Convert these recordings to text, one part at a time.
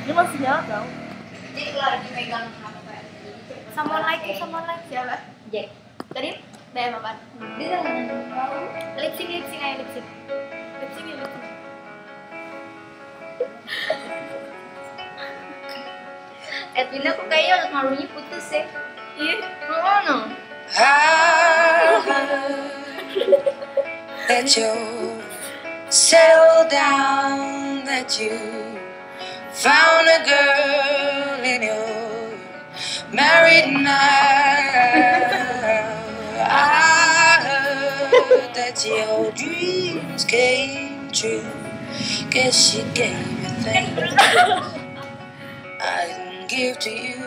Ini masih nyala tau. Jadi lagi megang apa kayak Someone like you, someone like siapa? Jack. Tadi DM apa? Dia tahu. Lip sync aja lip sync. Lip sync ya lip sync. Edwin aku kayaknya malunya putus sih. Iya. Oh no. I that you settle down, that you found a girl in your married now. I heard that your dreams came true. Guess she gave you things I didn't give to you.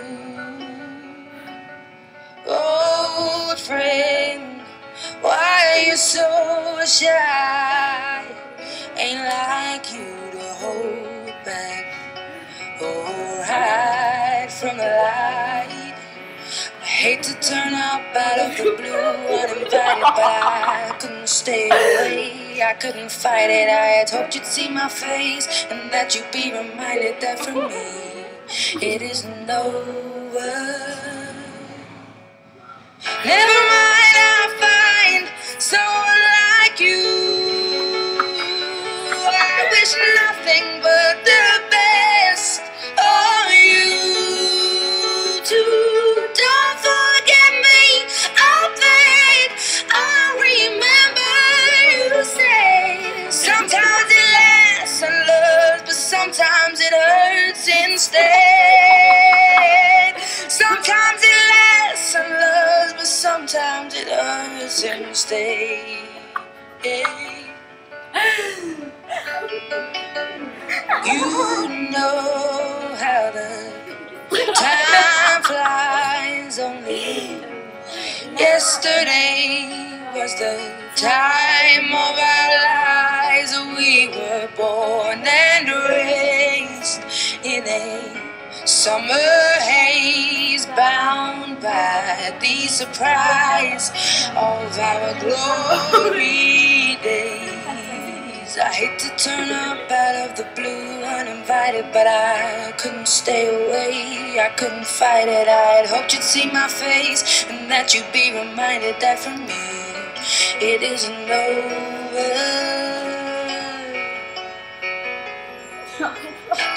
Oh, friend, why are you so shy? Ain't like you to hold back or hide from the light. I hate to turn up out of the blue uninvited, but I couldn't stay away. I couldn't fight it. I had hoped you'd see my face and that you'd be reminded that for me it isn't over. Never mind, I'll find someone like you. I wish nothing but the best of you too. Don't forget me, I'll beg. I remember you say sometimes it lasts and loves, but sometimes it hurts instead. Sometimes it lasts and loves, but sometimes it hurts instead. You know how the time flies. Only yesterday was the time of our lives. We were born and raised in a summer haze, bound by the surprise of our glory days. I hate to turn up out of the blue uninvited, but I couldn't stay away. I couldn't fight it. I had hoped you'd see my face and that you'd be reminded that for me it isn't over.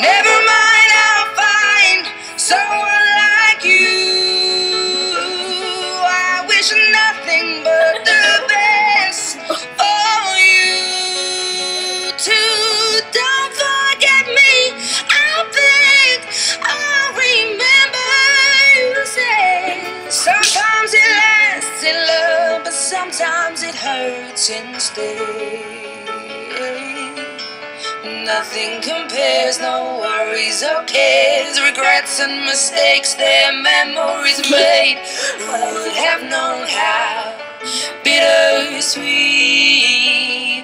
Never mind, I'll find someone like you. I wish nothing but the best for you too. Don't forget me, I'll beg. I remember you say sometimes it lasts in love, but sometimes it hurts instead. Nothing compares, no worries or cares, regrets and mistakes, their memories made. Who would have known how bittersweet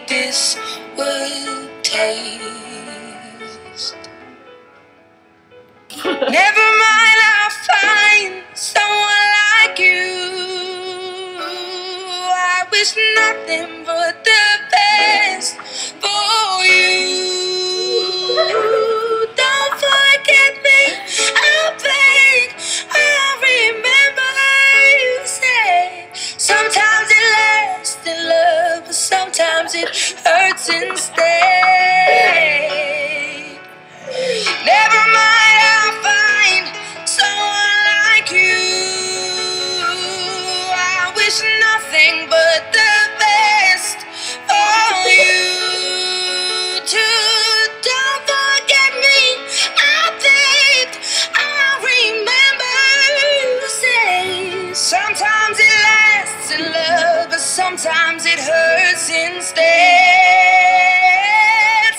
this would taste? Never mind, I'll find someone like you. I wish nothing but the best for you. Don't forget me, I'll beg. I remember you say sometimes it lasts in love, but sometimes it hurts instead. Never mind, I'll find someone like you. I wish nothing but the best for you too. Don't forget me, I beg. I remember you say sometimes it lasts in love, but sometimes it hurts instead.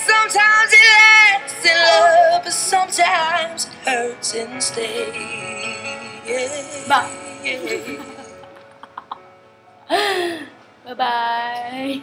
Sometimes it lasts in love, but sometimes it hurts instead. Bye bye.